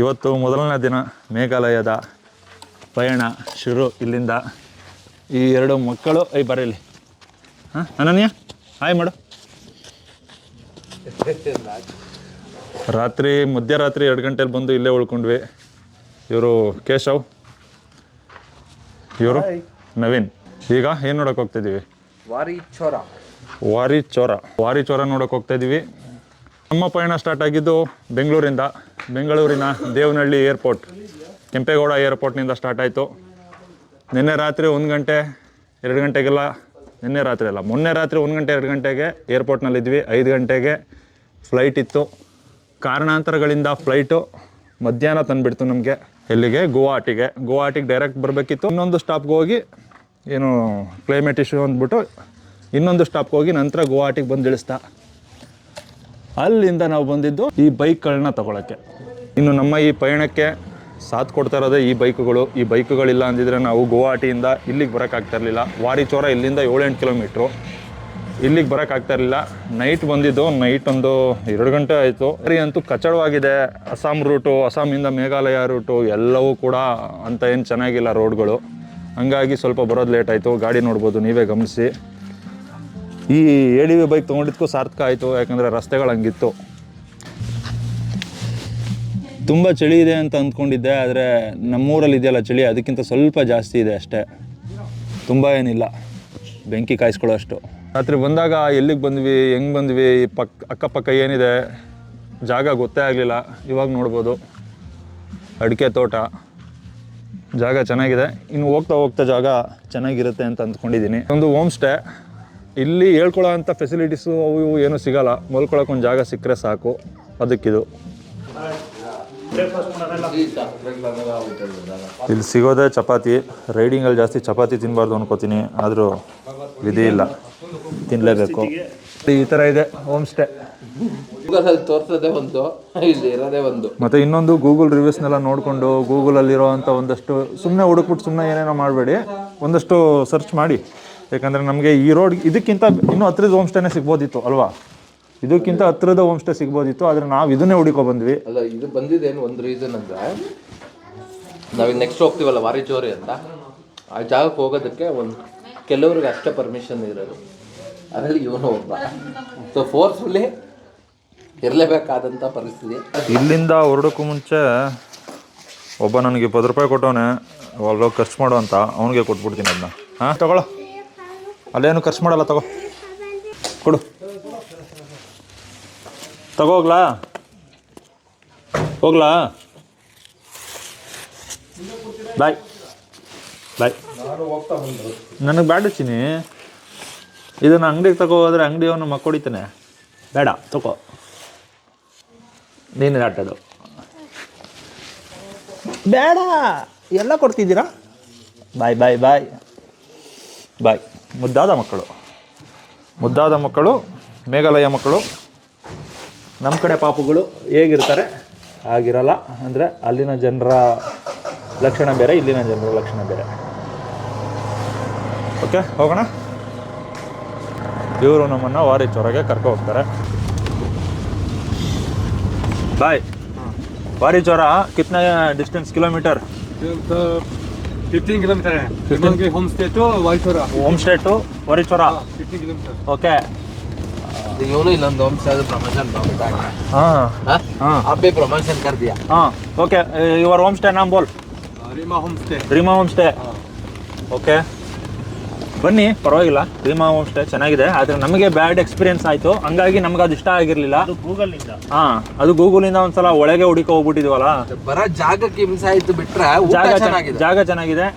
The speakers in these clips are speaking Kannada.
ಇವತ್ತು ಮೊದಲನೇ ದಿನ ಮೇಘಾಲಯದ ಪಯಣ ಶುರು. ಇಲ್ಲಿಂದ ಈ ಎರಡು ಮಕ್ಕಳು ಬರೀಲಿ. ಹಾಂ ಅನನ್ಯ ಹಾಯ್ ಮಾಡು. ಮಧ್ಯರಾತ್ರಿ 2 ಗಂಟೆಲಿ ಬಂದು ಇಲ್ಲೇ ಉಳ್ಕೊಂಡ್ವಿ. ಇವರು ಕೇಶವ್, ಇವರು ನವೀನ್. ಈಗ ಏನು ನೋಡೋಕೆ ಹೋಗ್ತಾಯಿದ್ದೀವಿ? ವಾರಿ ಚೋರ ನೋಡೋಕೆ ಹೋಗ್ತಾಯಿದ್ದೀವಿ. ನಮ್ಮ ಪಯಣ ಸ್ಟಾರ್ಟ್ ಆಗಿದ್ದು ಬೆಂಗಳೂರಿನ ದೇವನಹಳ್ಳಿ ಏರ್ಪೋರ್ಟ್, ಕೆಂಪೇಗೌಡ ಏರ್ಪೋರ್ಟ್ನಿಂದ ಸ್ಟಾರ್ಟ್ ಆಯಿತು. ನಿನ್ನೆ ರಾತ್ರಿ 1 ಗಂಟೆ 2 ಗಂಟೆಗೆಲ್ಲ, ಮೊನ್ನೆ ರಾತ್ರಿ 1 ಗಂಟೆ 2 ಗಂಟೆಗೆ ಏರ್ಪೋರ್ಟ್ನಲ್ಲಿದ್ವಿ. 5 ಗಂಟೆಗೆ ಫ್ಲೈಟ್ ಇತ್ತು. ಕಾರಣಾಂತರಗಳಿಂದ ಫ್ಲೈಟು ಮಧ್ಯಾಹ್ನ ತಂದುಬಿಡ್ತು ನಮಗೆ. ಎಲ್ಲಿಗೆ? ಗುವಾಹಟಿಗೆ ಡೈರೆಕ್ಟ್ ಬರಬೇಕಿತ್ತು. ಇನ್ನೊಂದು ಸ್ಟಾಪ್ಗೆ ಹೋಗಿ ಏನು ಕ್ಲೈಮೇಟ್ ಇಶ್ಯೂ ಅಂದ್ಬಿಟ್ಟು ಇನ್ನೊಂದು ಸ್ಟಾಪ್ಗೆ ಹೋಗಿ ನಂತರ ಗುವಾಹಟಿಗೆ ಬಂದು ಇಳಿಸ್ತಾ. ಅಲ್ಲಿಂದ ನಾವು ಬಂದಿದ್ದು ಈ ಬೈಕ್ಗಳನ್ನ ತಗೊಳ್ಳೋಕ್ಕೆ. ಇನ್ನು ನಮ್ಮ ಈ ಪಯಣಕ್ಕೆ ಸಾಥ್ ಕೊಡ್ತಾ ಇರೋದೇ ಈ ಬೈಕುಗಳಿಲ್ಲ ಅಂದಿದ್ರೆ ನಾವು ಗುವಾಹಟಿಯಿಂದ ಇಲ್ಲಿಗೆ ಬರೋಕ್ಕಾಗ್ತಾಯಿರಲಿಲ್ಲ. ವಾರಿ ಚೋರ ಇಲ್ಲಿಂದ 7-8 ಕಿಲೋಮೀಟ್ರು, ಇಲ್ಲಿಗೆ ಬರೋಕ್ಕಾಗ್ತಾ ಇರಲಿಲ್ಲ. ನೈಟ್ ಬಂದಿದ್ದು, ನೈಟ್ ಒಂದು 2 ಗಂಟೆ ಆಯಿತು. ಸರಿ ಅಂತೂ ಕಚ್ಚಡವಾಗಿದೆ. ಅಸ್ಸಾಮಿಂದ ಮೇಘಾಲಯ ರೂಟು ಎಲ್ಲವೂ ಕೂಡ ಅಂತ ಏನು ಚೆನ್ನಾಗಿಲ್ಲ ರೋಡ್ಗಳು. ಹಂಗಾಗಿ ಸ್ವಲ್ಪ ಬರೋದು ಲೇಟ್ ಆಯಿತು. ಗಾಡಿ ನೋಡ್ಬೋದು, ನೀವೇ ಗಮನಿಸಿ. ಈ ADV ಬೈಕ್ ತೊಗೊಂಡಿದ್ದಕ್ಕೂ ಸಾರ್ಥಕ ಆಯಿತು, ಯಾಕಂದರೆ ರಸ್ತೆಗಳು ಹಂಗಿತ್ತು. ತುಂಬ ಚಳಿ ಇದೆ ಅಂತ ಅಂದ್ಕೊಂಡಿದ್ದೆ, ಆದರೆ ನಮ್ಮೂರಲ್ಲಿ ಇದೆಯಲ್ಲ ಚಳಿ, ಅದಕ್ಕಿಂತ ಸ್ವಲ್ಪ ಜಾಸ್ತಿ ಇದೆ ಅಷ್ಟೇ, ತುಂಬ ಏನಿಲ್ಲ ಬೆಂಕಿ ಕಾಯಿಸ್ಕೊಳ್ಳೋ ಅಷ್ಟು. ರಾತ್ರಿ ಬಂದಾಗ ಎಲ್ಲಿಗೆ ಬಂದ್ವಿ, ಹೆಂಗೆ ಬಂದ್ವಿ, ಅಕ್ಕಪಕ್ಕ ಏನಿದೆ ಜಾಗ ಗೊತ್ತೇ ಆಗಲಿಲ್ಲ. ಇವಾಗ ನೋಡ್ಬೋದು ಅಡಿಕೆ ತೋಟ, ಜಾಗ ಚೆನ್ನಾಗಿದೆ. ಇನ್ನು ಹೋಗ್ತಾ ಜಾಗ ಚೆನ್ನಾಗಿರುತ್ತೆ ಅಂತ ಅಂದ್ಕೊಂಡಿದ್ದೀನಿ. ಒಂದು ಹೋಮ್ ಸ್ಟೇ ಇಲ್ಲಿ ಹೇಳ್ಕೊಳ್ಳೋ ಅಂಥ ಫೆಸಿಲಿಟೀಸು ಅವು ಇವು ಏನೂ ಸಿಗೋಲ್ಲ. ಮಲ್ಕೊಳ್ಳೋಕೆ ಒಂದು ಜಾಗ ಸಿಕ್ಕರೆ ಸಾಕು, ಅದಕ್ಕಿದು. ಇಲ್ಲಿ ಸಿಗೋದೇ ಚಪಾತಿ. ರೈಡಿಂಗಲ್ಲಿ ಜಾಸ್ತಿ ಚಪಾತಿ ತಿನ್ನಬಾರ್ದು ಅನ್ಕೋತೀನಿ, ಆದರೂ ವಿಧಿ ಇಲ್ಲ, ತಿನ್ನಲೇಬೇಕು. ಈ ಥರ ಇದೆ ಹೋಮ್ ಸ್ಟೇ. ತೋರಿಸೋದೇ ಒಂದು, ಇಲ್ಲಿ ಇರೋದೇ ಒಂದು. ಮತ್ತು ಇನ್ನೊಂದು, ಗೂಗಲ್ ರಿವ್ಯೂಸ್ನೆಲ್ಲ ನೋಡಿಕೊಂಡು ಗೂಗಲಲ್ಲಿರೋ ಅಂಥ ಒಂದಷ್ಟು ಸುಮ್ಮನೆ ಹುಡುಕ್ಬಿಟ್ಟು ಸುಮ್ಮನೆ ಏನೇನೋ ಮಾಡಬೇಡಿ, ಒಂದಷ್ಟು ಸರ್ಚ್ ಮಾಡಿ. ಯಾಕಂದರೆ ನಮಗೆ ಈ ರೋಡ್ ಇದಕ್ಕಿಂತ ಇನ್ನೂ ಹತ್ತಿರದ ಹೋಮ್ ಸ್ಟೇನೇ ಸಿಗ್ಬೋದಿತ್ತು ಅಲ್ವಾ? ಇದಕ್ಕಿಂತ ಹತ್ತಿರದ ಹೋಮ್ ಸ್ಟೇ ಸಿಗ್ಬೋದಿತ್ತು, ಆದರೆ ನಾವು ಇದನ್ನೇ ಹುಡುಕೊ-ಬಂದ್ವಿ. ಅಲ್ಲ, ಇದು ಬಂದಿದ್ದೇನು ಒಂದು ರೀಸನ್ ಅಂದರೆ, ನಾವೀಗ ನೆಕ್ಸ್ಟ್ ಹೋಗ್ತೀವಲ್ಲ ವಾರಿ ಚೋರಿ ಅಂತ, ಆ ಜಾಗಕ್ಕೆ ಹೋಗೋದಕ್ಕೆ ಕೆಲವ್ರಿಗೆ ಅಷ್ಟೇ ಪರ್ಮಿಷನ್ ಇರೋದು, ಅದರಲ್ಲಿ ಇವನು ಒಬ್ಬ. ಸೊ ಫೋರ್ಸ್ಫುಲ್ಲಿ ಇರಲೇಬೇಕಾದಂಥ ಪರಿಸ್ಥಿತಿ. ಇಲ್ಲಿಂದ ಹೊರಡೋಕ್ಕೂ ಮುಂಚೆ ಒಬ್ಬ ನನಗೆ 10 ರೂಪಾಯಿ ಕೊಟ್ಟವನೆ, ಅಲ್ಲೋಗಿ ಖರ್ಚು ಮಾಡು ಅಂತ. ಅವನಿಗೆ ಕೊಟ್ಬಿಡ್ತೀನಿ ಅದನ್ನ. ಹಾಂ ತಗೊಳ್ಳೋ, ಅಲ್ಲೇನು ಖರ್ಚು ಮಾಡಲ್ಲ, ಕೊಡು, ಹೋಗ್ಲಾ ಬಾಯ್. ನನಗೆ ಬ್ಯಾಡ ಚಿನಿ, ಇದನ್ನು ಅಂಗಡಿಗೆ ಹೋದ್ರೆ ಅಂಗಡಿಯವನು ಮಕ್ಕೊಡಿತಾನೆ. ಬೇಡ ತಗೋ, ನೀನು ಆಟಾಡು. ಬೇಡ, ಎಲ್ಲ ಕೊಡ್ತಿದ್ದೀರಾ? ಬಾಯ್. ಮುದ್ದಾದ ಮಕ್ಕಳು ಮೇಘಾಲಯ ಮಕ್ಕಳು. ನಮ್ಮ ಕಡೆ ಪಾಪುಗಳು ಹೇಗಿರ್ತಾರೆ ಆಗಿರಲ್ಲ. ಅಂದರೆ ಅಲ್ಲಿನ ಜನರ ಲಕ್ಷಣ ಬೇರೆ, ಇಲ್ಲಿನ ಜನರ ಲಕ್ಷಣ ಬೇರೆ. ಓಕೆ, ಹೋಗೋಣ. ಇವರು ನಮ್ಮನ್ನು ವಾರಿ ಚೋರಗೆ ಕರ್ಕೊ ಹೋಗ್ತಾರೆ. ಬಾಯ್. वारी चौरा कितना डिस्टेंस किलोमीटर? 15 किलोमीटर है। 15 होम स्टे टू वारी चौरा। होम स्टे टू वारी चौरा 15 किलोमीटर। ओके। यूं ही लंदन होम स्टे प्रमोशन हाँ आप भी प्रमोशन कर दिया। हाँ ओके। योर होम स्टे नाम बोल। Reema home stay. Reema home stay okay, ಬನ್ನಿ, ಪರವಾಗಿಲ್ಲ. ರೀಮಾ ಹೋಮ್ ಸ್ಟೇ ಚೆನ್ನಾಗಿದೆ, ಆದರೆ ನಮಗೆ ಬ್ಯಾಡ್ ಎಕ್ಸ್ಪೀರಿಯನ್ಸ್ ಆಯಿತು. ಹಂಗಾಗಿ ನಮ್ಗೆ ಅದು ಇಷ್ಟ ಆಗಿರಲಿಲ್ಲ. ಹಾಂ, ಅದು ಗೂಗಲಿಂದ ಒಂದ್ಸಲ ಒಳಗೆ ಹುಡುಕಿ ಹೋಗ್ಬಿಟ್ಟಿದ್ವಲ್ಲ, ಬರೋ ಜಾಗಕ್ಕೆ ಹಿಂಸೆ ಆಯಿತು. ಬಿಟ್ರೆ ಜಾಗ ಚೆನ್ನಾಗಿದೆ.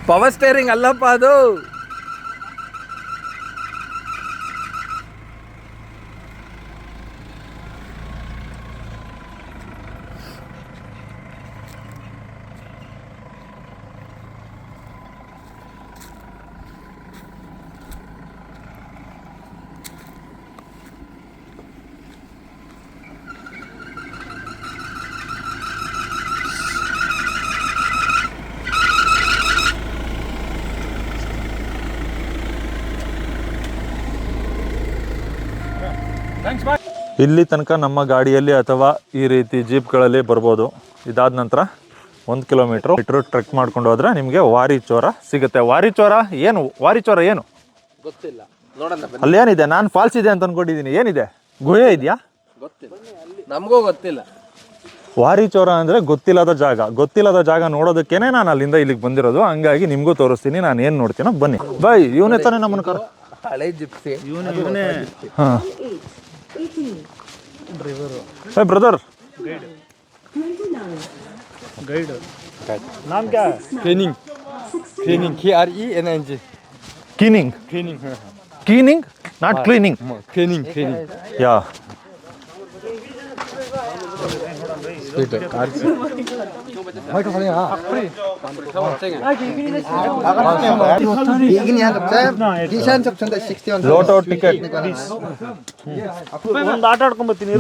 ಪವರ್ ಸ್ಟೇರಿಂಗ್ ಅಲ್ಲಪ್ಪ ಅದು. ಇಲ್ಲಿ ತನಕ ನಮ್ಮ ಗಾಡಿಯಲ್ಲಿ ಅಥವಾ ಈ ರೀತಿ ಜೀಪ್ಗಳಲ್ಲಿ ಬರ್ಬೋದು. ಇದಾದ ನಂತರ 1 ಕಿಲೋಮೀಟ್ರ್ ಟ್ರೆಕ್ ಮಾಡ್ಕೊಂಡು ಹೋದ್ರೆ ನಿಮಗೆ ವಾರಿಚೋರ ಸಿಗುತ್ತೆ. ವಾರಿಚೋರ ಏನು? ಗೊತ್ತಿಲ್ಲ, ನೋಡೋಣ ಬನ್ನಿ. ಅಲ್ಲಿ ಏನಿದೆ? ನಾನು ಫಾಲ್ಸ್ ಇದೆ ಅಂತ ಅನ್ಕೊಂಡಿದ್ದೀನಿ. ಏನಿದೆ? ಗುಹೆ ಇದೆಯಾ? ಗೊತ್ತಿಲ್ಲ, ನಮಗೂ ಗೊತ್ತಿಲ್ಲ. ವಾರಿಚೋರ ಅಂದರೆ ಗೊತ್ತಿಲ್ಲದ ಜಾಗ ನೋಡೋದಕ್ಕೇನೆ ನಾನು ಅಲ್ಲಿಂದ ಇಲ್ಲಿಗೆ ಬಂದಿರೋದು. ಹಂಗಾಗಿ ನಿಮಗೂ ತೋರಿಸ್ತೀನಿ ನಾನು ಏನು ನೋಡ್ತೀನೋ. ಬನ್ನಿ. ಬೈ, ಇವನೇ ತಾನೇ ನಮ್ಮನ್ನ ಕರ. ಹಳೆ ಜಿಪ್ಸಿ. ಹಾಂ, ಹೇ ಬ್ರದರ್, गाइड नाम क्या है? ट्रेनिंग KRENING ಕೀನಿಂಗ್ ನಾಟ್ ಕ್ಲೀನಿಂಗ್. ट्रेनिंग ಯಾ, ಲೋಟೋ ಟಿಕೆಟ್.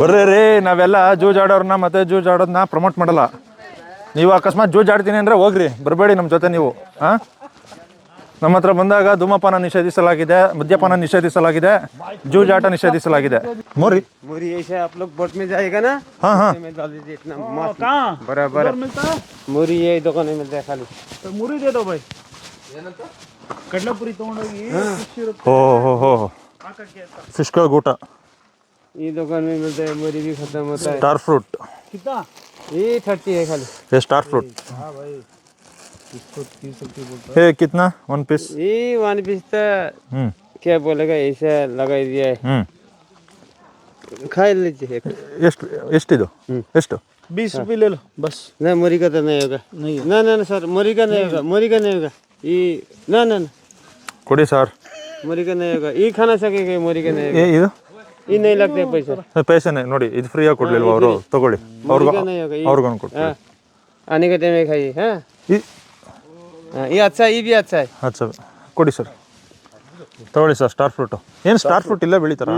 ಬರ್ರಿ ರೀ, ನಾವೆಲ್ಲ ಜೂಜಾಡೋರ್ನ ಮತ್ತೆ ಜೂಜಾಡೋದನ್ನ ಪ್ರಮೋಟ್ ಮಾಡಲ್ಲ. ನೀವು ಅಕಸ್ಮಾತ್ ಜೂಜಾಡ್ತೀನಿ ಅಂದರೆ ಹೋಗ್ರಿ, ಬರಬೇಡಿ ನಮ್ಮ ಜೊತೆ ನೀವು. ಹಾಂ, ನಮ್ಮ ಹತ್ರ ಬಂದಾಗ ಧೂಮಪಾನ ನಿಷೇಧಿಸಲಾಗಿದೆ, ಮದ್ಯಪಾನ ನಿಷೇಧಿಸಲಾಗಿದೆ, ಜೂಜಾಟ ನಿಷೇಧಿಸಲಾಗಿದೆ. मोरी ऐसे आप लोग बोट में जाएगा ना? हाँ हाँ, में डाल दीजिए इतना कहाँ बराबर मूरी ये दुकान में मिलता है खाली. तो मूरी दे दो भाई. कटलापुरी तಗೊಂಡೋಗಿ ಓಹೋ ಫಿಶ್ का गोटा. ये दुकान में मिलता है. मूरी भी खत्म होता है. स्टार फ्रूट कितना? ये 30 है खाली. ये स्टार फ्रूट. हाँ भाई, इसको 30 रुपये बोलता है. कितना? 1 पीस? है. ये 1 पीस तो क्या बोलेगा, ऐसे लगा दिया है. खा लीजिए. ಎಷ್ಟಿದು? ಎಷ್ಟು? 20 रुपये ले लो बस. ना मूरी का तो नहीं होगा. नहीं ना ना सर, मूरी का नहीं होगा. ये ना ಕೊಡಿ ಸರ್. मूरी का नहीं होगा. ये खाना सकेगा मूरी का नहीं होगा. ಇದು ये नहीं लगते पैसा. ಪೈಸೆನೇ ನೋಡಿ, ಇದು ಫ್ರೀಯಾಗಿ ಕೊಡ್ಲಿಲ್ವಾ ಅವರು? ತಗೊಳ್ಳಿ, ಅವ್ರಿಗೊಂದು ಕೊಟ್ಟು. आने के टाइम में खाइए. हाँ, ये अच्छा है, ये भी अच्छा है. ಅಚ್ಚಾ, ಕೊಡಿ ಸರ್, ತಗೊಳ್ಳಿ ಸರ್. ಸ್ಟಾರ್ ಫ್ರೂಟು ಏನು? ಸ್ಟಾರ್ ಫ್ರೂಟ್ ಇಲ್ಲ ಬೆಳಿತಾರ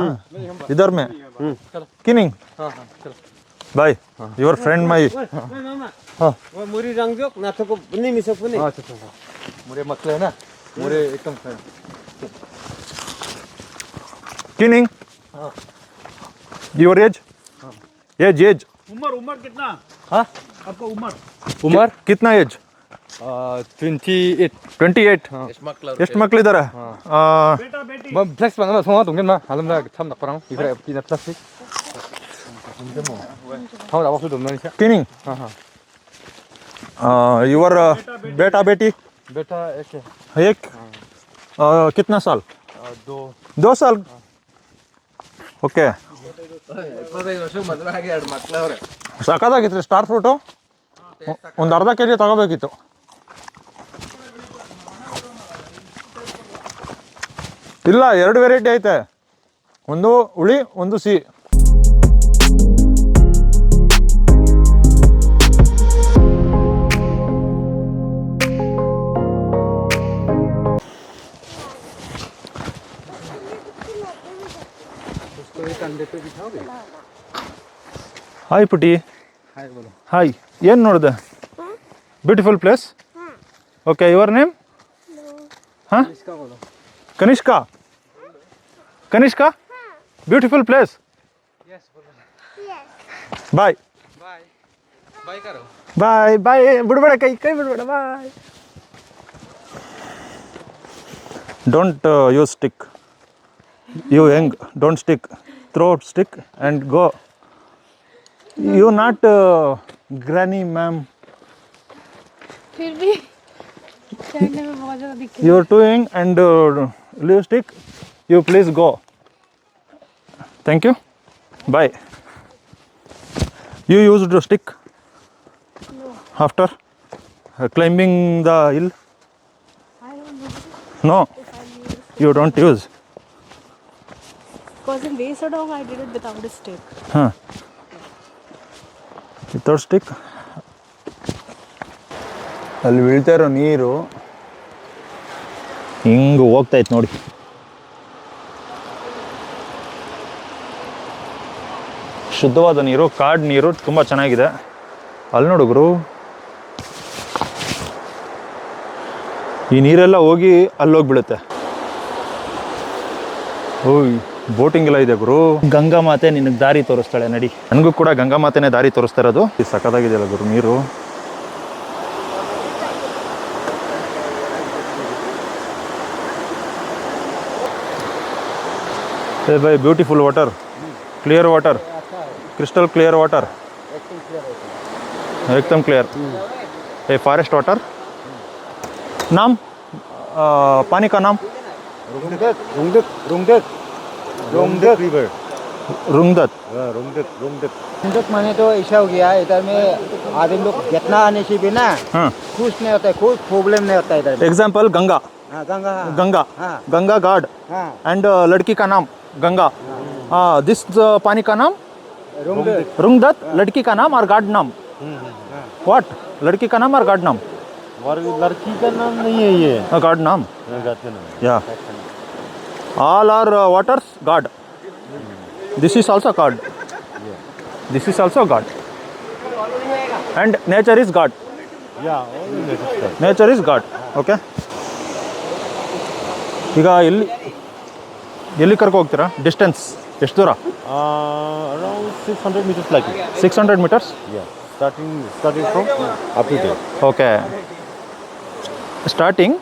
ಇದರ ಮೇ? ಕಿನಿಂಗ್ ಬಾಯ್, ಯುವರ್ ಫ್ರೆಂಡ್ ಮೈ. वो मूरी रंग दो ना, तो को नहीं मिस सकते. नहीं अच्छा, मुरे मसले है ना, मुरे एकदम ಕಿನಿಂಗ್. Your age? ಏಜ್ उम्र कितना? हाँ, आपका उम्र ಕಿತ್ನಾ ಏಜ್? 28. 28. ಎಷ್ಟು ಮಕ್ಕಳಿದ್ದಾರೆ? बेटा बेटी 플렉스 만나면 성화 동gen마 알람나 참 나빠랑 이거래 비나 플라스틱 하우 나와서 돈 많이 ಕಿನಿಂಗ್. ಯುವರ್ ಬೇಟಾ ಬೇಟಿ? बेटा एक एक. कितना साल? 2 साल. ಓಕೆ, 25 ವರ್ಷ ಮದುವೆ ಆಗಿ 2 ಮಕ್ಕಳವ್ರೆ. ಸಖತ್ತಾಗಿತ್ತು ಸ್ಟಾರ್ ಫ್ರೂಟು. ಒಂದು ಅರ್ಧ ಕೆಜಿ ತಗೋಬೇಕಿತ್ತು. ಇಲ್ಲ, 2 ವೆರೈಟಿ ಐತೆ, ಒಂದು ಹುಳಿ ಒಂದು ಸಿಹಿ. ಹಾಯ್ ಪುಟಿ. ಹಾಯ್, ಏನು ನೋಡಿದೆ? Beautiful place. Okay, your name? ಹಾಂ, Kanishka. Beautiful place. Bye bye करो. ಬಾಯ್. ಬಿಡಬೇಡ, ಕೈ ಬಿಡಬೇಡ. Bye. Don't use stick. You ಹೆಂಗ್ don't stick, throw stick and go. You not granny ma'am. फिर भी चढ़ने में बहुत ज़्यादा दिक्कत. You are doing and leave stick. You please go. Thank you. Bye. You used the stick? No. After climbing the hill? I don't know No. if I use it. You don't use. Because in Vesadong I did it without a stick. Huh. Without stick? ಅಲ್ಲಿ ಬೀಳ್ತಾ ಇರೋ ನೀರು ಹಿಂಗೆ ಹೋಗ್ತಾಯಿತ್ತು ನೋಡಿ. ಶುದ್ಧವಾದ ನೀರು, ಕಾಡು ನೀರು, ತುಂಬ ಚೆನ್ನಾಗಿದೆ. ಅಲ್ಲಿ ನೋಡು ಗುರು, ಈ ನೀರೆಲ್ಲ ಹೋಗಿ ಅಲ್ಲಿ ಹೋಗ್ಬಿಡುತ್ತೆ. ಓಯ್, ಬೋಟಿಂಗ್ ಎಲ್ಲ ಇದೆ ಗುರು. ಗಂಗಾ ಮಾತೆ ನಿನಗೆ ದಾರಿ ತೋರಿಸ್ತಾಳೆ ನಡಿ. ನನಗೂ ಕೂಡ ಗಂಗಾ ಮಾತೆನೇ ದಾರಿ ತೋರಿಸ್ತಾ ಇರೋದು. ಸಖತ್ತಾಗಿದೆಯಲ್ಲ ಗುರು ನೀರು. ए भाई beautiful water, clear water, crystal clear water, एकदम क्लियर. ये फॉरेस्ट वाटर. नाम पानी का नाम रोंगदक रिवर. रुंगदत. रोंगदक माने तो ऐसा हो गया इधर में आदमी लोग जितना आने से भी ना हाँ. खुश नहीं होता है, कोई प्रॉब्लम नहीं होता है इधर में. एग्जाम्पल गंगा. हाँ, गंगा. हाँ. गंगा. हाँ. गंगा गाड. हाँ. एंड लड़की का नाम गंगा. दिस पानी का नाम रोंगदक. रुंगदत. लड़की का नाम और गाड नाम. व्हाट? लड़की का नाम और गाड नाम. और लड़की का नाम नहीं है ये. गाड नाम. या all are waters god. This is also god. This is also god. And nature is god. Nature is god. Okay. ಈಗ ಎಲ್ಲಿ ಕರ್ಕೊ ಹೋಗ್ತೀರಾ? ಡಿಸ್ಟೆನ್ಸ್ ಎಷ್ಟು ದೂರ? Around 600 meters like it. 600 meters. Yeah. Starting from up to there. Okay. Starting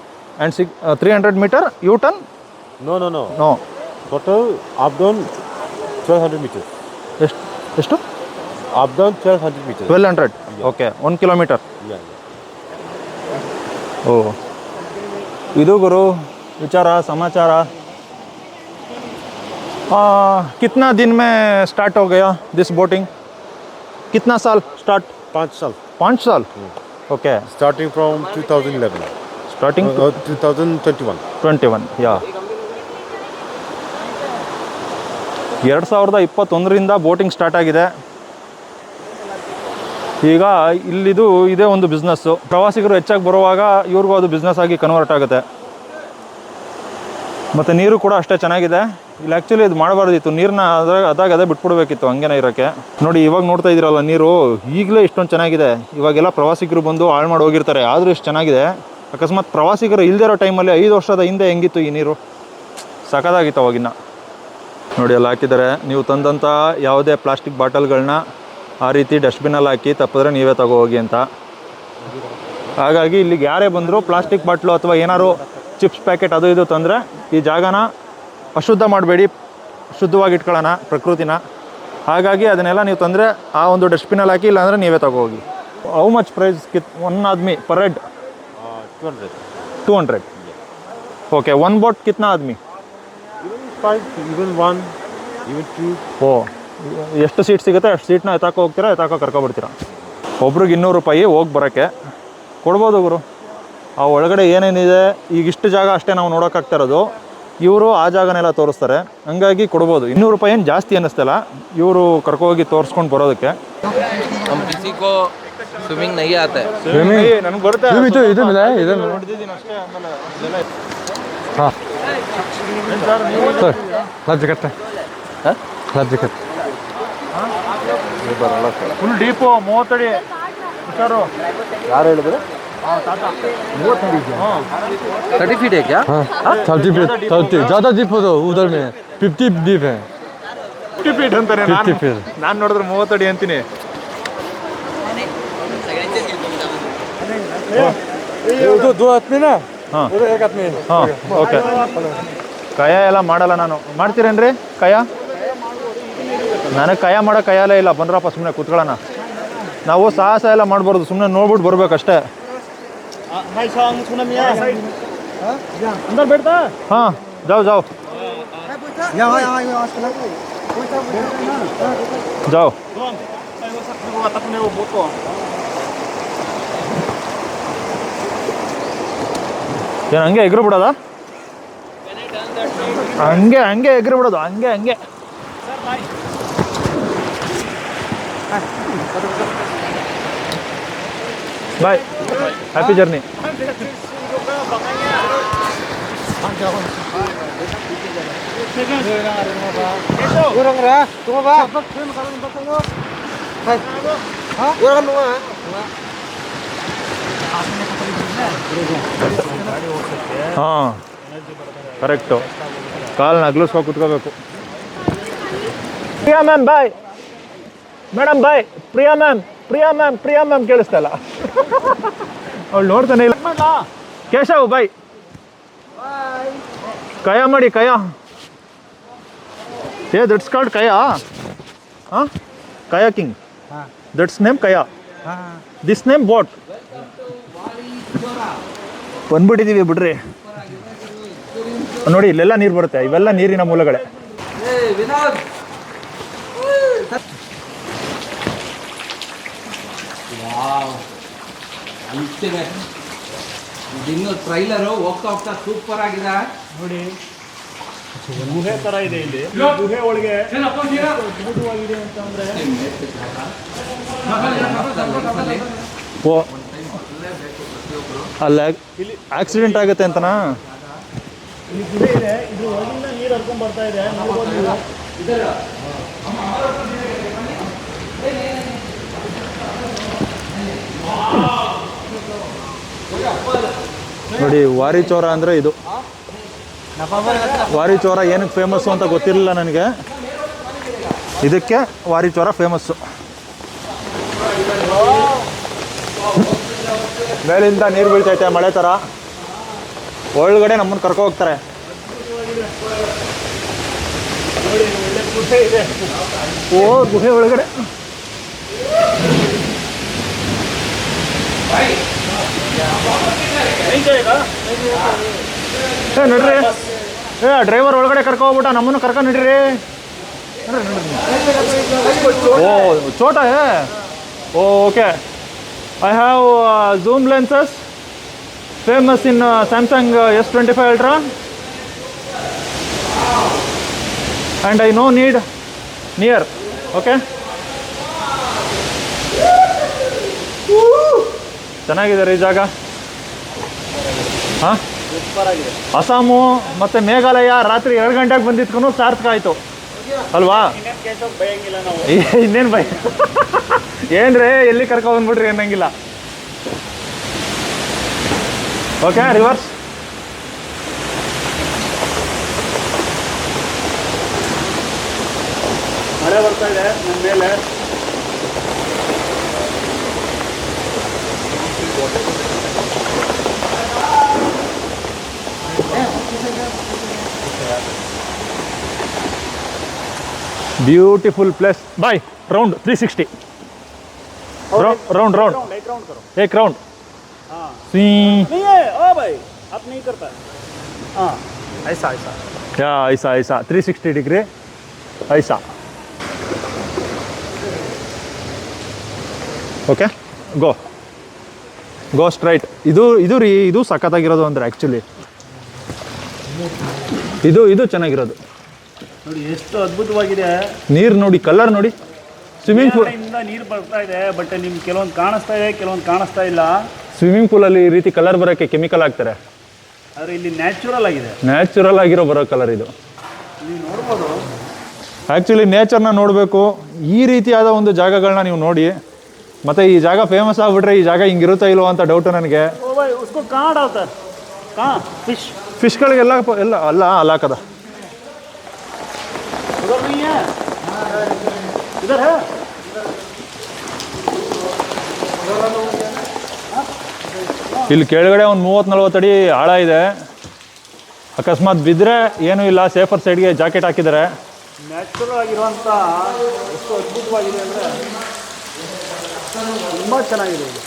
and 300 meter U-turn? No. No. Total up down 1200 meters. ಎಷ್ಟು? Up down 1200 meters. 1200. Okay 1 kilometre. Yeah. ಓ ಇದು ಗುರು विचारा समाचार. कितना दिन में स्टार्ट हो गया दिस बोटिंग? कितना साल स्टार्ट? 5 साल. 5 साल. Okay. Starting from 2011. Starting 2021. 21. Yeah 2021ರಿಂದ ಬೋಟಿಂಗ್ ಸ್ಟಾರ್ಟ್ ಆಗಿದೆ. ಈಗ ಇಲ್ಲಿದು ಇದೇ ಒಂದು ಬಿಸ್ನೆಸ್ಸು. ಪ್ರವಾಸಿಗರು ಹೆಚ್ಚಾಗಿ ಬರುವಾಗ ಇವ್ರಿಗೂ ಅದು ಬಿಸ್ನೆಸ್ ಆಗಿ ಕನ್ವರ್ಟ್ ಆಗುತ್ತೆ. ಮತ್ತು ನೀರು ಕೂಡ ಅಷ್ಟೇ ಚೆನ್ನಾಗಿದೆ. ಇಲ್ಲಿ ಆ್ಯಕ್ಚುಲಿ ಇದು ಮಾಡಬಾರ್ದಿತ್ತು, ನೀರನ್ನ ಅದೇ ಬಿಟ್ಬಿಡ್ಬೇಕಿತ್ತು ಹಂಗೇನೆ ಇರೋಕ್ಕೆ. ನೋಡಿ ಇವಾಗ ನೋಡ್ತಾ ಇದ್ದೀರಲ್ಲ ನೀರು ಈಗಲೇ ಇಷ್ಟೊಂದು ಚೆನ್ನಾಗಿದೆ. ಇವಾಗೆಲ್ಲ ಪ್ರವಾಸಿಗರು ಬಂದು ಹಾಳು ಮಾಡಿ ಹೋಗಿರ್ತಾರೆ, ಆದರೂ ಇಷ್ಟು ಚೆನ್ನಾಗಿದೆ. ಅಕಸ್ಮಾತ್ ಪ್ರವಾಸಿಗರು ಇಲ್ಲದೇ ಇರೋ ಟೈಮಲ್ಲಿ 5 ವರ್ಷದ ಹಿಂದೆ ಹೆಂಗಿತ್ತು ಈ ನೀರು, ಸಖತ್ತಾಗಿತ್ತು ಅವಾಗಿನ್ನ. ನೋಡಿ ಅಲ್ಲಿ ಹಾಕಿದ್ದಾರೆ, ನೀವು ತಂದಂಥ ಯಾವುದೇ ಪ್ಲಾಸ್ಟಿಕ್ ಬಾಟಲ್ಗಳನ್ನ ಆ ರೀತಿ ಡಸ್ಟ್ಬಿನಲ್ಲಿ ಹಾಕಿ ತಪ್ಪಿದ್ರೆ ನೀವೇ ತಗೋ ಹೋಗಿ ಅಂತ. ಹಾಗಾಗಿ ಇಲ್ಲಿಗೆ ಯಾರೇ ಬಂದರೂ ಪ್ಲಾಸ್ಟಿಕ್ ಬಾಟ್ಲು ಅಥವಾ ಏನಾದ್ರು ಚಿಪ್ಸ್ ಪ್ಯಾಕೆಟ್ ಅದು ಇದು ತಂದರೆ ಈ ಜಾಗನ ಅಶುದ್ಧ ಮಾಡಬೇಡಿ, ಶುದ್ಧವಾಗಿ ಇಟ್ಕೊಳ್ಳೋಣ ಪ್ರಕೃತಿನ. ಹಾಗಾಗಿ ಅದನ್ನೆಲ್ಲ ನೀವು ತಂದರೆ ಆ ಒಂದು ಡಸ್ಟ್ಬಿನಲ್ಲಿ ಹಾಕಿ, ಇಲ್ಲಾಂದರೆ ನೀವೇ ತಗೋ ಹೋಗಿ. ಹೌ ಮಚ್ ಪ್ರೈಸ್ ಒನ್ ಆದ್ಮಿ per head? 200. Okay. One boat ಕಿತ್ನಾ ಆದ್ಮಿ? Even 1, even 2. ಓ ಎಷ್ಟು ಸೀಟ್ ಸಿಗುತ್ತೆ ಅಷ್ಟು ಸೀಟ್ನ ಎತ್ತಾಕೋ ಹೋಗ್ತೀರಾ, ಎತ್ತಾಕೋ ಕರ್ಕೊಬಿಡ್ತೀರಾ. ಒಬ್ರಿಗೆ 200 ರೂಪಾಯಿ ಹೋಗಿ ಬರೋಕ್ಕೆ ಕೊಡ್ಬೋದು ಗುರು. ಆ ಒಳಗಡೆ ಏನೇನಿದೆ, ಈಗ ಇಷ್ಟು ಜಾಗ ಅಷ್ಟೇ ನಾವು ನೋಡೋಕ್ಕಾಗ್ತಾ ಇರೋದು, ಇವರು ಆ ಜಾಗನೆಲ್ಲ ತೋರಿಸ್ತಾರೆ. ಹಂಗಾಗಿ ಕೊಡ್ಬೋದು. 200 ರೂಪಾಯಿ ಏನು ಜಾಸ್ತಿ ಅನ್ನಿಸ್ತಲ್ಲ ಇವರು ಕರ್ಕೋಗಿ ತೋರಿಸ್ಕೊಂಡು ಬರೋದಕ್ಕೆ. हम किसी को स्विमिंग नहीं आता है. ನನಗೆ ಬರುತ್ತೆ ನೋಡಿದ್ದೀನಿ ಅಷ್ಟೇ. ಆಮೇಲೆ ಹಾಂ ಸರ್ ಕತ್ತೆ ಫುಲ್ ಡೀಪು 30 ಅಡಿ ಹುಷಾರು. ಯಾರು ಹೇಳಿದ್ರು? 30 फीट है क्या? हाँ 30 फीट. ज़्यादा डीप हो तो उधर में 50 डीप है. 50 ಫೀಟ್ ಅಂತಾನೆ. 50 feet. ನಾನು ನೋಡಿದ್ರೆ 30 ಅಡಿ ಅಂತೀನಿ. दो आदमी ना. ಹಾಂ उधर एक आदमी. ಹಾಂ ಓಕೆ. ಕಯ ಎಲ್ಲ ಮಾಡಲ್ಲ ನಾನು. ಮಾಡ್ತೀರೇನ್ರಿ ಕಯ? ನನಗೆ ಕಯ ಮಾಡೋ ಕೈಯಲ್ಲೇ ಇಲ್ಲ. ಬಂದ್ರಪ್ಪ ಸುಮ್ಮನೆ ಕೂತ್ಕೊಳ್ಳೋಣ. ನಾವು ಸಾಹಸ ಎಲ್ಲ ಮಾಡ್ಬಾರ್ದು, ಸುಮ್ಮನೆ ನೋಡ್ಬಿಟ್ಟು ಬರ್ಬೇಕಷ್ಟೇ. अंदर बैठता. ಹಾಂ ಜಾವ್ यहाँ ಜಾವ್. ಏನು ಹಂಗೆ ಎಗ್ರು ಬಿಡೋದ? ಹಂಗೆ ಎಗ್ರು ಬಿಡೋದು, ಹಂಗೆ bye. Happy journey. Orang ra, tunggu ba? Orang tunggu. ಹಾಂ ಕರೆಕ್ಟು. ಕಾಲನ್ನ ಅಗ್ಲಿಸ್ಕೊಂಡು ಕುತ್ಕೋಬೇಕು. Priya ma'am bye, madam bye, Priya ma'am ಕೇಳಿಸ್ತಾ ಇಲ್ಲ. ಅವಳು ನೋಡ್ತಾನೆ ಇಲ್ಲ. ಕೇಶವ್ ಬಾಯ್, ಕಯ ಮಾಡಿ ಕಯ. ಏ ದಟ್ಸ್ ಕಾಲ್ಡ್ ಕಯ. ಹಾಂ, ಕಯ ಕಿಂಗ್. ದಟ್ಸ್ ನೇಮ್ ಕಯ. This name boat. ಬಂದ್ಬಿಟ್ಟಿದ್ದೀವಿ ಬಿಡ್ರಿ. ನೋಡಿ ಇಲ್ಲೆಲ್ಲ ನೀರು ಬರುತ್ತೆ, ಇವೆಲ್ಲ ನೀರಿನ ಮೂಲಗಳೇ. ಇನ್ನು ಟ್ರೈಲರು ಹೋಗ್ತಾ ಹೋಗ್ತಾ ಸೂಪರ್ ಆಗಿದೆ ನೋಡಿ, ಗುಹೆ ಥರ ಇದೆ ಇಲ್ಲಿ. ಗುಹೆ ಒಳಗೆ ಅದ್ಭುತವಾಗಿದೆ ಅಂತಂದರೆ ಓ, ಅಲ್ಲ ಇಲ್ಲಿ ಆಕ್ಸಿಡೆಂಟ್ ಆಗುತ್ತೆ ಅಂತನಾ? ಇಲ್ಲಿ ಗುಹೆ ಇದೆ, ಇದ್ರ ಒಳಗಿಂದ ನೀರು ಹರ್ಕೊಂಡ್ ಬರ್ತಾ ಇದೆ. ನೋಡ್ಬೋದು ನೀವು. ನೋಡಿ ವಾರಿ ಚೋರ ಅಂದರೆ ಇದು. ವಾರಿ ಚೋರ ಏನಕ್ಕೆ ಫೇಮಸ್ಸು ಅಂತ ಗೊತ್ತಿರಲಿಲ್ಲ ನನಗೆ. ಇದಕ್ಕೆ ವಾರಿ ಚೋರ ಫೇಮಸ್ಸು. ಮೇಲಿಂದ ನೀರು ಬೀಳ್ತೈತೆ ಮಳೆ ಥರ. ಒಳಗಡೆ ನಮ್ಮನ್ನು ಕರ್ಕೊ ಹೋಗ್ತಾರೆ. ಗುಹೆ ಇದೆ. ಓ, ಗುಹೆ ಒಳಗಡೆ ನಡ್ರಿ. ಡ್ರೈವರ್ ಒಳಗಡೆ ಕರ್ಕೊ ಹೋಗ್ಬಿಟ್ಟ, ನಮ್ಮನ್ನು ಕರ್ಕೊ ನಡ್ರಿ. ಓ, ಚೋಟ ಹೇ. Okay, I have zoom lenses famous in Samsung S25 Ultra and I no need near. Okay, ಚೆನ್ನಾಗಿದೆ ರೀ ಜಾಗ. ಹಾಂ, ಅಸ್ಸಾಮು ಮತ್ತು ಮೇಘಾಲಯ ರಾತ್ರಿ 2 ಗಂಟೆಗೆ ಬಂದಿದ್ಕೂ ಸಾರ್ಥಕ ಆಯಿತು ಅಲ್ವಾ? ಭಯಂಗಿಲ್ಲ ನಾವು. ಇನ್ನೇನು ಭಯ? ಏನ್ರೇ ಎಲ್ಲಿ ಕರ್ಕೊಂಡ್ಬಂದ್ಬಿಟ್ರಿ ಅನ್ನಂಗಿಲ್ಲ. Okay, reverse. ಮಳೆ ಬರ್ತಾ ಇದೆ ನನ್ನ ಮೇಲೆ. Beautiful place. Bye, round 360. Round round एक राउंड. हाँ, सी नहीं है ओ भाई, आप नहीं करता. हाँ, ऐसा ऐसा. या ऐसा ऐसा 360 डिग्री ऐसा. ಓಕೆ, ಗೋ ಸ್ಟ್ರೈಟ್. ಇದು ರೀ, ಇದು ಸಖತ್ತಾಗಿರೋದು ಅಂದರೆ ಆ್ಯಕ್ಚುಲಿ ಇದು ಚೆನ್ನಾಗಿರೋದು. ನೋಡಿ ಎಷ್ಟು ಅದ್ಭುತವಾಗಿದೆ. ನೀರು ನೋಡಿ, ಕಲರ್ ನೋಡಿ. ಸ್ವಿಮ್ಮಿಂಗ್ ಪೂಲ್ ಇಂದ ನೀರು ಬರ್ತಾ ಇದೆ, ಬಟ್ ನಿಮ್ಗೆ ಕೆಲವೊಂದು ಕಾಣಿಸ್ತಾ ಇದೆ, ಕೆಲವೊಂದು ಕಾಣಿಸ್ತಾ ಇಲ್ಲ. ಸ್ವಿಮ್ಮಿಂಗ್ ಪೂಲಲ್ಲಿ ಈ ರೀತಿ ಕಲರ್ ಬರೋಕ್ಕೆ ಕೆಮಿಕಲ್ ಹಾಕ್ತಾರೆ, ಆದರೆ ಇಲ್ಲಿ ನ್ಯಾಚುರಲ್ ಆಗಿದೆ. ನ್ಯಾಚುರಲ್ ಆಗಿರೋ ಬರೋ ಕಲರ್ ಇದು. ನೀವು ನೋಡ್ಬೋದು. ಆ್ಯಕ್ಚುಲಿ ನೇಚರ್ನ ನೋಡಬೇಕು. ಈ ರೀತಿಯಾದ ಒಂದು ಜಾಗಗಳನ್ನ ನೀವು ನೋಡಿ. ಮತ್ತು ಈ ಜಾಗ ಫೇಮಸ್ ಆಗಿಬಿಟ್ರೆ ಈ ಜಾಗ ಹಿಂಗಿರುತ್ತಾ ಇಲ್ವೋ ಅಂತ ಡೌಟು ನನಗೆ. ओ भाई उसको कहाँ डालता है? कहाँ फिश? ಫಿಶ್ಗಳಿಗೆಲ್ಲ ಎಲ್ಲ ಅಲ್ಲ ಅಲ್ಲಾಕದ. उधर नहीं है, इधर है. ಇಲ್ಲಿ ಕೆಳಗಡೆ ಒಂದು 30-40 ಅಡಿ ಆಳ ಇದೆ. ಅಕಸ್ಮಾತ್ ಬಿದ್ದರೆ ಏನೂ ಇಲ್ಲ, ಸೇಫರ್ ಸೈಡ್ಗೆ ಜಾಕೆಟ್ ಹಾಕಿದ್ದಾರೆ. ನ್ಯಾಚುರಲ್ ಆಗಿರುವಂಥ ಎಷ್ಟು ಅದ್ಭುತವಾಗಿದೆ ಅಂದರೆ ತುಂಬ ಚೆನ್ನಾಗಿದೆ ಇದು.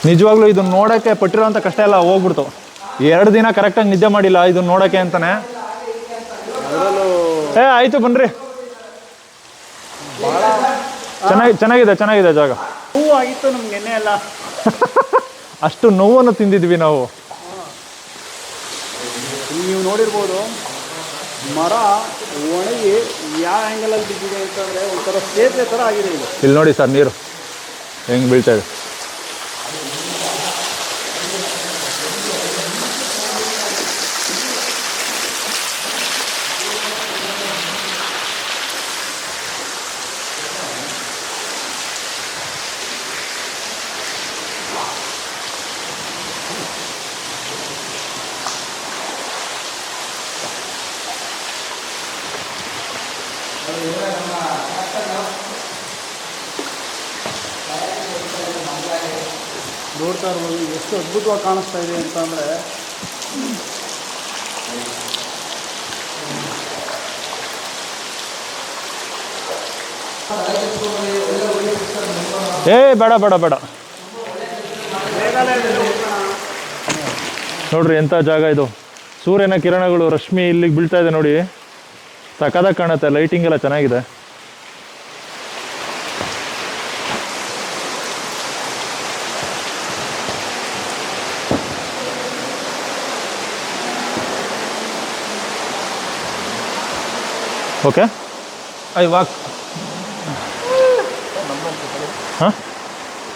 ನಿಜವಾಗ್ಲೂ ಇದನ್ನ ನೋಡೋಕ್ಕೆ ಪಟ್ಟಿರೋಂಥ ಕಷ್ಟ ಎಲ್ಲ ಹೋಗ್ಬಿಡ್ತು. 2 ದಿನ ಕರೆಕ್ಟಾಗಿ ನಿದ್ದೆ ಮಾಡಿಲ್ಲ ಇದನ್ನ ನೋಡೋಕ್ಕೆ ಅಂತಾನೆ. ಆಯಿತು ಬನ್ನಿರಿ. ಚೆನ್ನಾಗಿದೆ ಜಾಗ. ನೋವು ಆಗಿತ್ತು ನಮ್ಗೆ ಎಣ್ಣೆ ಎಲ್ಲ. ಅಷ್ಟು ನೋವನ್ನು ತಿಂದಿದ್ವಿ ನಾವು. ನೀವು ನೋಡಿರ್ಬೋದು, ಮರ ಒಣಗಿ ಯಾವ ಆ್ಯಂಗಲಲ್ಲಿ ಬಿದ್ದಿದೆ ಅಂತಂದರೆ ಒಂಥರ ಸೇತುವೆ ಥರ ಆಗಿದೆ ಇದು. ಇಲ್ಲಿ ನೋಡಿ ಸರ್, ನೀರು ಹೆಂಗೆ ಬೀಳ್ತಾ ಇದೆ. ನೋಡ್ತಾ ಇರ್ಬೋದು ಎಷ್ಟು ಅದ್ಭುತವಾಗಿ ಕಾಣಿಸ್ತಾ ಇದೆ ಅಂತಂದರೆ ಏ ಬೇಡ ಬೇಡ ಬೇಡ ನೋಡ್ರಿ ಎಂಥ ಜಾಗ ಇದು. ಸೂರ್ಯನ ಕಿರಣಗಳು ರಶ್ಮಿ ಇಲ್ಲಿಗೆ ಬೀಳ್ತಾ ಇದೆ ನೋಡಿ, ಸಖತ್ತಾಗಿ ಕಾಣುತ್ತೆ. ಲೈಟಿಂಗ್ ಎಲ್ಲ ಚೆನ್ನಾಗಿದೆ. Okay I walk. ಹಾಂ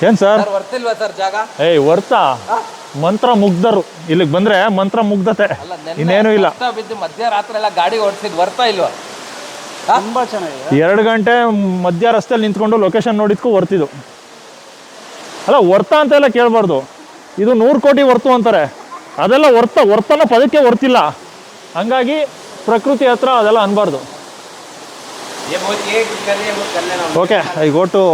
ಏನು ಸರ್? ವರ್ತಿಲ್ವಾ ಸರ್ ಜಾಗ? ಏಯ್ ವರ್ತಾ ಮಂತ್ರ ಮುಗ್ಧರು ಇಲ್ಲಿಗೆ ಬಂದ್ರೆ ಮಂತ್ರ ಮುಗ್ಧತೆ, ಇನ್ನೇನು ಇಲ್ಲ. ಬಿದ್ದು ಮಧ್ಯರಾತ್ರಿ ಎಲ್ಲ ಗಾಡಿ ಓಡಿಸಿದ್ ವರ್ತಾ ಇಲ್ವಾ? ತುಂಬ ಚೆನ್ನಾಗಿದೆ. 2 ಗಂಟೆ ಮಧ್ಯ ರಸ್ತೆಯಲ್ಲಿ ನಿಂತ್ಕೊಂಡು ಲೊಕೇಶನ್ ನೋಡಿದ್ಕೂ ವರ್ತಿದು. ಅಲ್ಲ ವರ್ತಾ ಅಂತೆಲ್ಲ ಕೇಳಬಾರ್ದು, ಇದು 100 ಕೋಟಿ ವರ್ತು ಅಂತಾರೆ. ಅದೆಲ್ಲ ವರ್ತನ ಪದಕ್ಕೆ ವರ್ತಿಲ್ಲ. ಹಂಗಾಗಿ ಪ್ರಕೃತಿ ಹತ್ರ ಅದೆಲ್ಲ ಅನ್ಬಾರ್ದು. Okay I go to.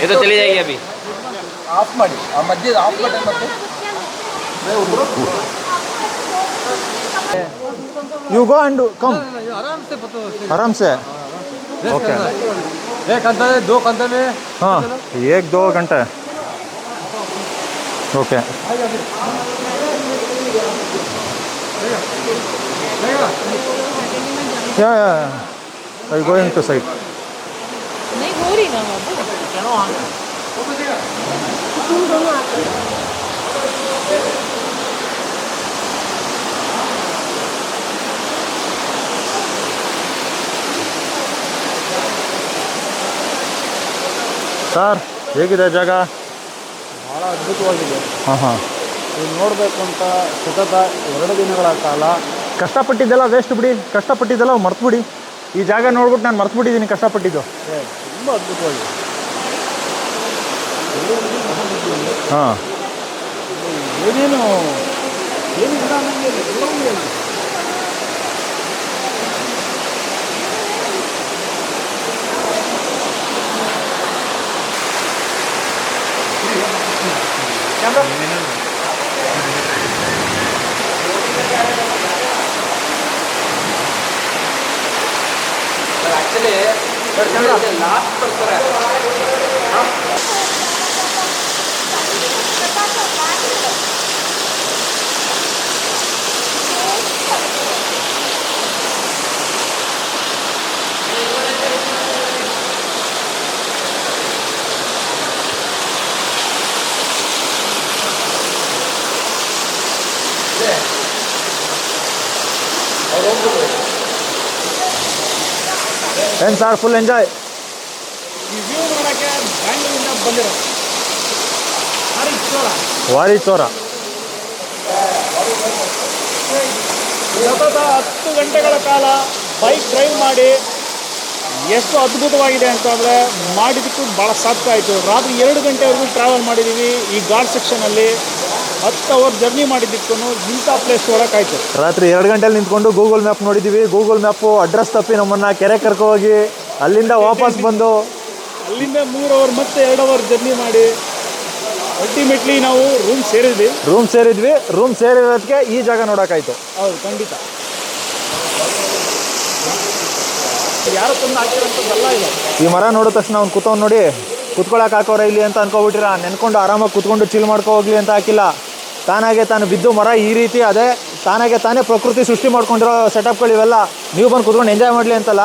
ಇದು ಚಲಿ ಜಾಯಿಗೆ ಅಭಿ ಆಫ್ ಮಾಡಿ, ಆ ಮಧ್ಯದ ಆಫ್ ಬಟನ್ ಮತ್ತೆ ಯು ಗೋ ಅಂಡ್ ಕಮ್ ಆರಾಮ್ ಸೆ. ಓಕೆ दो घंटे में हाँ 1-2 घंटे. ओके या आई गोइंग टू साइड. नहीं हो रही ना बाबू. ಸರ್ ಹೇಗಿದೆ ಜಾಗ? ಭಾಳ ಅದ್ಭುತವಾಗಿದೆ. ಹಾಂ ಹಾಂ ಇದು ನೋಡಬೇಕು ಅಂತ ಸತತ 2 ದಿನಗಳ ಕಾಲ ಕಷ್ಟಪಟ್ಟಿದ್ದೆಲ್ಲ ವೇಸ್ಟ್ ಬಿಡಿ, ಕಷ್ಟಪಟ್ಟಿದ್ದೆಲ್ಲ ಮರ್ತ್ಬಿಡಿ. ಈ ಜಾಗ ನೋಡ್ಬಿಟ್ಟು ನಾನು ಮರ್ತ್ಬಿಟ್ಟಿದ್ದೀನಿ ಕಷ್ಟಪಟ್ಟಿದ್ದು. ತುಂಬ ಅದ್ಭುತವಾಗಿದೆ. ಹಾಂ ಏನೇನು ಏನಿಲ್ಲ ನನಗೆ ಎಲ್ಲವೂ ಇಲ್ಲ. ಆಕ್ಚುಲಿ ಲಾಸ್ಟ್ ಬರ್ತಾರೆ. ಏನು ಸರ್ ಫುಲ್ ಎಂಜಾಯ್? ರಿವ್ಯೂ ಮಾಡೋಕ್ಕೆ ಬ್ಯಾಂಗ್ಳೂರಿಂದ ಬಂದಿರೋ ವಾರಿ ಚೋರ ಸತತ 10 ಗಂಟೆಗಳ ಕಾಲ ಬೈಕ್ ಡ್ರೈವ್ ಮಾಡಿ ಎಷ್ಟು ಅದ್ಭುತವಾಗಿದೆ ಅಂತಂದರೆ ಮಾಡಿದ್ದಕ್ಕೂ ಭಾಳ ಸಾರ್ಥಕ ಆಯಿತು. ರಾತ್ರಿ 2 ಗಂಟೆವರೆಗೂ ಟ್ರಾವೆಲ್ ಮಾಡಿದ್ದೀವಿ. ಈ ಘಾಟ್ ಸೆಕ್ಷನಲ್ಲಿ 10 ಅವರ್ ಜರ್ನಿ ಮಾಡಿದ್ದಕ್ಕೂ ಇಂಥ ಪ್ಲೇಸ್ ನೋಡೋಕ್ಕಾಯ್ತು. ರಾತ್ರಿ 2 ಗಂಟೆಲಿ ನಿಂತ್ಕೊಂಡು ಗೂಗಲ್ ಮ್ಯಾಪ್ ನೋಡಿದ್ದೀವಿ. ಗೂಗಲ್ ಮ್ಯಾಪು ಅಡ್ರೆಸ್ ತಪ್ಪಿ ನಮ್ಮನ್ನು ಕೆರೆ ಕರ್ಕೋಗಿ ಅಲ್ಲಿಂದ ವಾಪಸ್ ಬಂದು ಅಲ್ಲಿಂದ 3 ಅವರ್ ಮತ್ತೆ 2 ಅವರ್ ಜರ್ನಿ ಮಾಡಿ ಅಲ್ಟಿಮೇಟ್ಲಿ ನಾವು ರೂಮ್ ಸೇರಿದ್ವಿ. ರೂಮ್ ಸೇರಿರೋದಕ್ಕೆ ಈ ಜಾಗ ನೋಡೋಕ್ಕಾಯ್ತು. ಹೌದು, ಖಂಡಿತ. ಯಾರು ತಂದು ಹಾಕಿರೋಂಥದ್ದಲ್ಲ ಇದು. ಈ ಮರ ನೋಡಿದ ತಕ್ಷಣ ಅವ್ನು ಕೂತವ್ನು ನೋಡಿ ಕುತ್ಕೊಳಕ್ಕೆ ಹಾಕೋರ ಇಲ್ಲಿ ಅಂತ ಅನ್ಕೋಬಿಟ್ಟಿರ. ನೆನ್ಕೊಂಡು ಆರಾಮಾಗಿ ಕುತ್ಕೊಂಡು ಚಿಲ್ ಮಾಡ್ಕೊ ಹೋಗ್ಲಿ ಅಂತ ಹಾಕಿಲ್ಲ. ತಾನಾಗೆ ತಾನು ಬಿದ್ದು ಮರ ಈ ರೀತಿ ಅದೇ ತಾನಾಗೆ ತಾನೇ ಪ್ರಕೃತಿ ಸೃಷ್ಟಿ ಮಾಡ್ಕೊಂಡಿರೋ ಸೆಟಪ್ಗಳು ಇವೆಲ್ಲ. ನೀವು ಬಂದು ಕುತ್ಕೊಂಡು ಎಂಜಾಯ್ ಮಾಡಲಿ ಅಂತಲ್ಲ.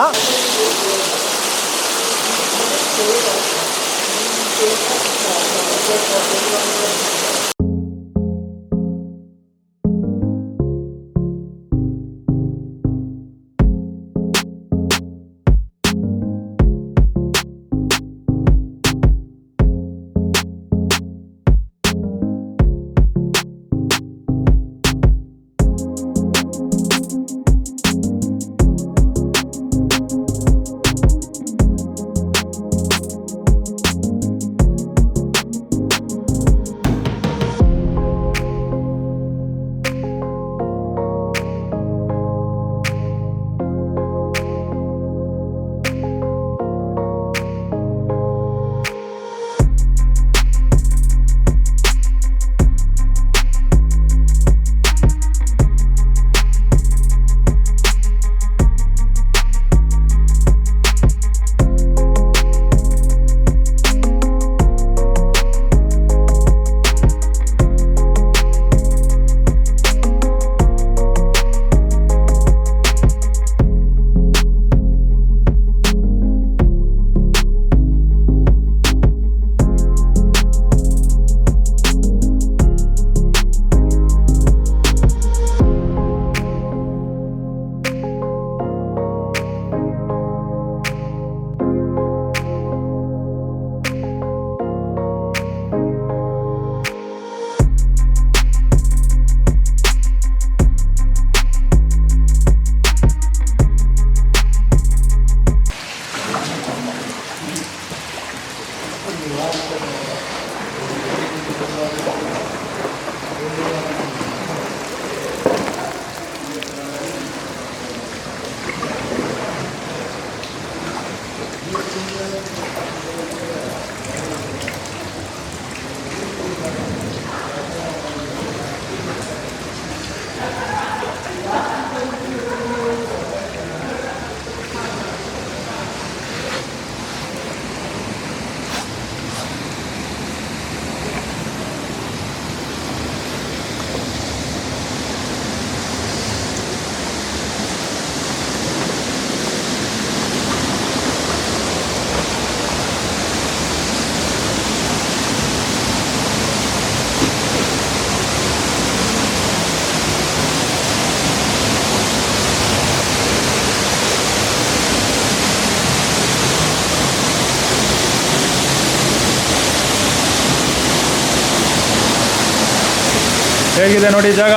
ಹೇಗಿದೆ ನೋಡಿ ಜಾಗ,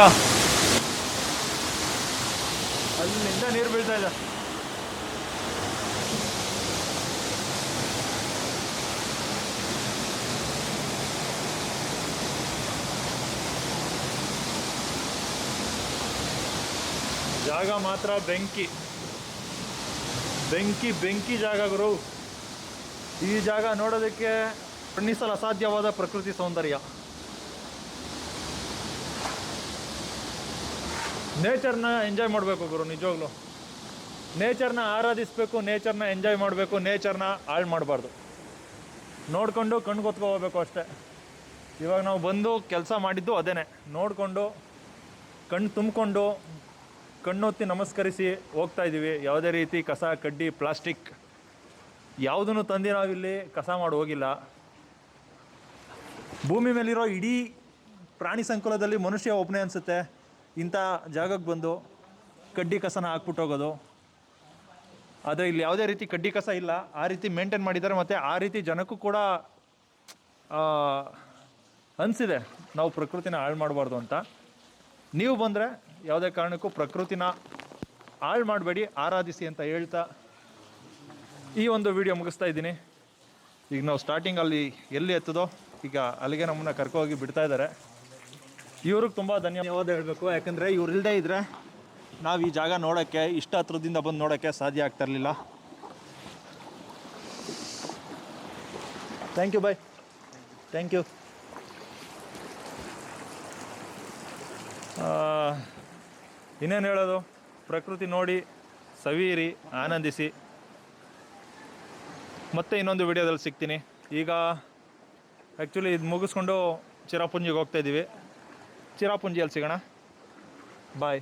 ಅಲ್ಲಿಂದ ನೀರು ಬೀಳ್ತಾ ಇದೆ. ಜಾಗ ಮಾತ್ರ ಬೆಂಕಿ ಬೆಂಕಿ ಬೆಂಕಿ ಜಾಗ ಗುರು. ಈ ಜಾಗ ನೋಡೋದಕ್ಕೆ ವರ್ಣಿಸಲು ಅಸಾಧ್ಯವಾದ ಪ್ರಕೃತಿ ಸೌಂದರ್ಯ. ನೇಚರ್ನ ಎಂಜಾಯ್ ಮಾಡಬೇಕು ಗುರು, ನಿಜವಾಗ್ಲು ನೇಚರ್ನ ಆರಾಧಿಸಬೇಕು, ನೇಚರ್ನ ಎಂಜಾಯ್ ಮಾಡಬೇಕು, ನೇಚರ್ನ ಹಾಳು ಮಾಡಬಾರ್ದು. ನೋಡಿಕೊಂಡು ಕಣ್ಗೊತ್ಕೊ ಹೋಗ್ಬೇಕು ಅಷ್ಟೇ. ಇವಾಗ ನಾವು ಬಂದು ಕೆಲಸ ಮಾಡಿದ್ದು ಅದೇನೆ, ನೋಡಿಕೊಂಡು ಕಣ್ಣು ತುಂಬಿಕೊಂಡು ಕಣ್ಣೊತ್ತಿ ನಮಸ್ಕರಿಸಿ ಹೋಗ್ತಾ ಇದ್ದೀವಿ. ಯಾವುದೇ ರೀತಿ ಕಸ ಕಡ್ಡಿ ಪ್ಲಾಸ್ಟಿಕ್ ಯಾವುದನ್ನು ತಂದು ನಾವಿಲ್ಲಿ ಕಸ ಮಾಡಿ ಹೋಗಿಲ್ಲ. ಭೂಮಿ ಮೇಲಿರೋ ಇಡೀ ಪ್ರಾಣಿ ಸಂಕುಲದಲ್ಲಿ ಮನುಷ್ಯ ಒಬ್ಬನೇ ಅನಿಸುತ್ತೆ ಇಂಥ ಜಾಗಕ್ಕೆ ಬಂದು ಕಡ್ಡಿ ಕಸನ ಹಾಕ್ಬಿಟ್ಟು ಹೋಗೋದು. ಆದರೆ ಇಲ್ಲಿ ಯಾವುದೇ ರೀತಿ ಕಡ್ಡಿ ಕಸ ಇಲ್ಲ, ಆ ರೀತಿ ಮೇಂಟೈನ್ ಮಾಡಿದ್ದಾರೆ. ಮತ್ತು ಆ ರೀತಿ ಜನಕ್ಕೂ ಕೂಡ ಅನಿಸಿದೆ ನಾವು ಪ್ರಕೃತಿನ ಹಾಳು ಮಾಡಬಾರ್ದು ಅಂತ. ನೀವು ಬಂದರೆ ಯಾವುದೇ ಕಾರಣಕ್ಕೂ ಪ್ರಕೃತಿನ ಹಾಳು ಮಾಡಬೇಡಿ, ಆರಾಧಿಸಿ ಅಂತ ಹೇಳ್ತಾ ಈ ಒಂದು ವಿಡಿಯೋ ಮುಗಿಸ್ತಾ ಇದ್ದೀನಿ. ಈಗ ನಾವು ಸ್ಟಾರ್ಟಿಂಗ್ ಅಲ್ಲಿ ಎಲ್ಲಿ ಎತ್ತದೋ ಈಗ ಅಲ್ಲಿಗೆ ನಮ್ಮನ್ನು ಕರ್ಕೋಗಿ ಬಿಡ್ತಾ ಇದ್ದಾರೆ. ಇವ್ರಿಗೆ ತುಂಬ ಧನ್ಯವಾದ ಹೇಳಬೇಕು, ಯಾಕಂದರೆ ಇವ್ರು ಇಲ್ಲದೇ ಇದ್ದರೆ ನಾವು ಈ ಜಾಗ ನೋಡೋಕ್ಕೆ, ಇಷ್ಟ ಹತ್ರದಿಂದ ಬಂದು ನೋಡೋಕ್ಕೆ ಸಾಧ್ಯ ಆಗ್ತಾ ಇರಲಿಲ್ಲ. Thank you, bye, thank you. ಇನ್ನೇನು ಹೇಳೋದು, ಪ್ರಕೃತಿ ನೋಡಿ ಸವಿಯಿರಿ, ಆನಂದಿಸಿ. ಮತ್ತೆ ಇನ್ನೊಂದು ವಿಡಿಯೋದಲ್ಲಿ ಸಿಗ್ತೀನಿ. ಈಗ ಆ್ಯಕ್ಚುಲಿ ಇದು ಮುಗಿಸ್ಕೊಂಡು ಚಿರಾಪುಂಜಿಗೆ ಹೋಗ್ತಾಯಿದ್ದೀವಿ. ಚಿರಾಪುಂಜಿಯಲ್ಲಿ ಸಿಗೋಣ. ಬಾಯ್.